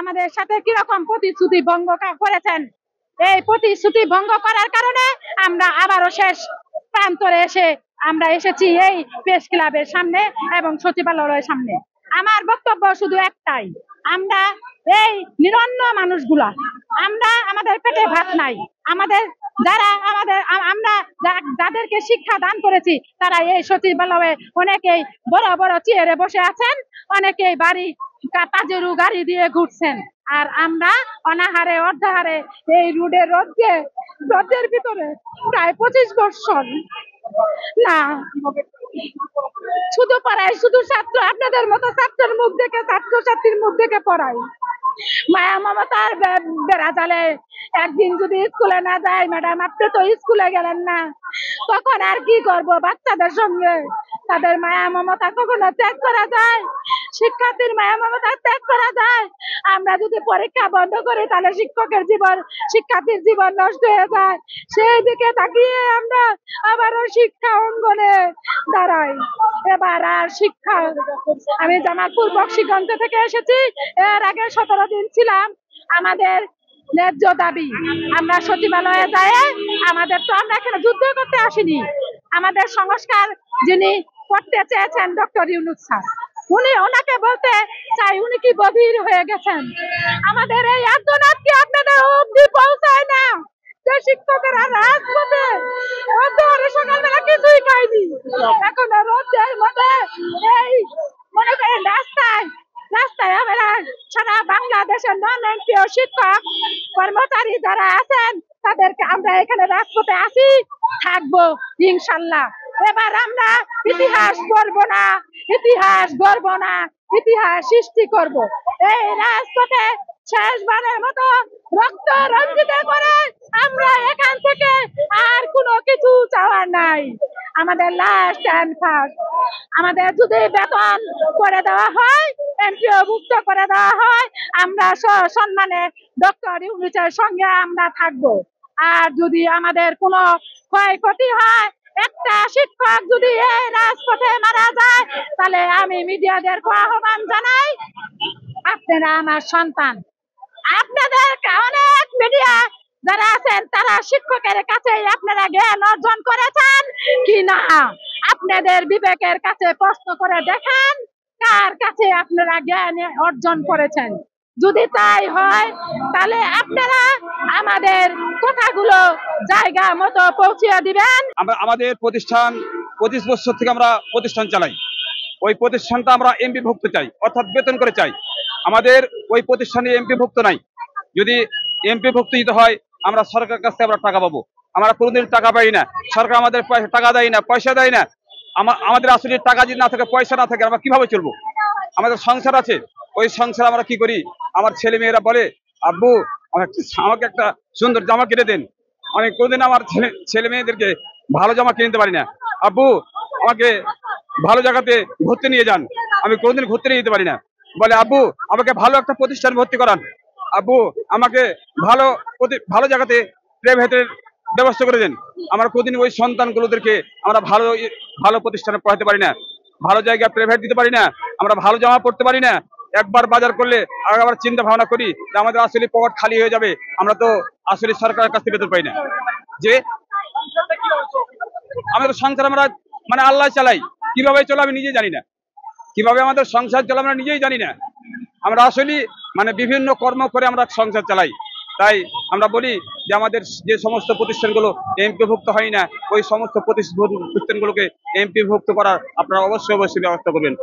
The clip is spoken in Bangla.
আমাদের সাথে কিরকম প্রতিশ্রুতি ভঙ্গ করেছেন। এই প্রতিশ্রুতি ভঙ্গ করার কারণে আমরা আবারও শেষ প্রান্তরে আমরা এসেছি এই প্রেস ক্লাবের সামনে এবং সচিবালয়ের সামনে। আমার বক্তব্য শুধু একটাই, আমরা এই নিরন্ন মানুষগুলা, আমাদের পেটে ভাত নাই, আমরা যাদেরকে শিক্ষা দান করেছি তারা এই সচিবালয়ে অনেকেই বড় বড় চেয়ারে বসে আছেন, অনেকেই বাড়ি পাজেরু গাড়ি দিয়ে ঘুরছেন, আর আমরা অনাহারে অর্ধাহারে এই রোদের ভিতরে প্রায় 25 বছর না শুধু পড়াই, শুধু ছাত্র, আপনাদের মতো ছাত্রের মুখ দেখে, ছাত্রছাত্রীর মুখ দেখে পড়াই। মায়া মমতার বেড়া জালে একদিন যদি স্কুলে না যায়, ম্যাডাম আপনি তো স্কুলে গেলেন না, তখন আর কি করব বাচ্চাদের সঙ্গে? তাদের মায়া মমতা কখনো ত্যাগ করা যায়? শিক্ষার্থীর মায়া মমতা ত্যাগ করা যায়? আমরা যদি পরীক্ষা বন্ধ করি তাহলে শিক্ষার্থীর জীবন নষ্ট হয়ে যায়। সেই দিকে তাকিয়ে আমরা আবারও শিক্ষা অঙ্গনে দাঁড়াই। এবার আর শিক্ষা, আমি জামালপুর বক্সিগঞ্জ থেকে এসেছি, এর আগে 17 দিন ছিলাম। আমাদের ন্যায্য দাবি, আমরা সচিবালয়ে যাই, আমরা এখানে যুদ্ধ করতে আসিনি। আমাদের সংস্কার যিনি করতে চেয়েছেন ডক্টর ইউনূস স্যার, ওনাকে বলতে চাই, উনি কি বধির হয়ে গেছেন? আমাদের এই আন্দোলন কি আপনাদের অবধি পৌঁছায় না? যে শিক্ষকেরা রাজপথে সকালবেলা কিছুই খায়নি, এখন রোদের মধ্যে এই মনে করেন রাস্তায় আমরা সারা বাংলাদেশের নন-এনপিও শিক্ষক কর্মচারী যারা আছেন তাদেরকে আমরা এখানে রাজপথে আসি, থাকবো ইনশাল্লাহ। এবার আমরা ইতিহাস গড়ব না, ইতিহাস সৃষ্টি করব। এই রাজপথে শেষবারের মতো রক্ত রঞ্জিত করে আমরা এখান থেকে আর কোনো কিছু চাওয়ার নাই। আমাদের লাস্ট এন্ড ফার্স্ট, আমাদের যদি বেতন করে দেওয়া হয়, এমপিও মুক্ত করে দেওয়া হয়, আমরা সম্মানে ডক্টর ইউনূসের সঙ্গে আমরা থাকবো। আর যদি আমাদের কোনো ক্ষয়ক্ষতি হয়, একটা শিক্ষক যদি এই রাজপথে মারা যায়, তাহলে আমি মিডিয়াদেরকে আহ্বান জানাই, আপনারা আমার সন্তান, আপনাদের অনেক মিডিয়া যারা আছেন তারা শিক্ষকের কাছে আপনারা জ্ঞান অর্জন করেছেন কি না, আপনাদের বিবেকের কাছে প্রশ্ন করে দেখেন কার কাছে আপনারা জ্ঞান অর্জন করেছেন। যদি তাই হয় তাহলে আপনারা আমাদের কথাগুলো জায়গা মতো পৌঁছিয়ে দিবেন। আমাদের প্রতিষ্ঠান 25 বছর থেকে আমরা প্রতিষ্ঠান চালাই। ওই প্রতিষ্ঠানটা আমরা এমপি ভুক্ত চাই, অর্থাৎ বেতন করে চাই। আমাদের ওই প্রতিষ্ঠানে এমপি ভুক্ত নাই। যদি এমপি ভুক্ত দিতে হয়, আমরা সরকারের কাছ থেকে আমরা টাকা পাবো। আমরা কোনোদিন টাকা পাই না, সরকার আমাদের টাকা দেয় না, পয়সা দেয় না। আমাদের আসলে টাকা যদি না থাকে, পয়সা না থাকে, আমরা কিভাবে চলবো? আমাদের সংসার আছে, ওই সংসার আমরা কি করি? আমার ছেলে মেয়েরা বলে, আব্বু আমাকে একটা সুন্দর জামা কিনে দেন। আমি কোনোদিন আমার ছেলে মেয়েদেরকে ভালো জামা কিনতে পারি না। আব্বু আমাকে ভালো জায়গাতে ঘুরতে নিয়ে যান, আমি কোনোদিন ঘুরতে নিয়ে যেতে পারি না। বলে, আব্বু আমাকে ভালো একটা প্রতিষ্ঠান ভর্তি করান, আব্বু আমাকে ভালো জায়গাতে প্রাইভেটের ব্যবস্থা করে দেন। আমরা কোনোদিন ওই সন্তানগুলোদেরকে আমরা ভালো প্রতিষ্ঠানে পড়াতে পারি না, ভালো জায়গায় প্রাইভেট দিতে পারি না, আমরা ভালো জামা পড়তে পারি না। একবার বাজার করলে আবার চিন্তা ভাবনা করি যে আমাদের আসলে পকেট খালি হয়ে যাবে, আমরা তো আসলে সরকারের কাছ থেকে বেতন পাই না। যে আমাদের সংসার আমরা মানে আল্লাহ চালাই, কিভাবে চলে আমি নিজেই জানি না, কিভাবে আমাদের সংসার চলে আমরা নিজেই জানি না। আমরা আসলে মানে বিভিন্ন কর্ম করে আমরা সংসার চালাই। তাই আমরা বলি যে আমাদের যে সমস্ত প্রতিষ্ঠানগুলো এমপিভুক্ত হয় না, ওই সমস্ত প্রতিষ্ঠানগুলোকে এমপিভুক্ত করার আপনারা অবশ্যই ব্যবস্থা করবেন।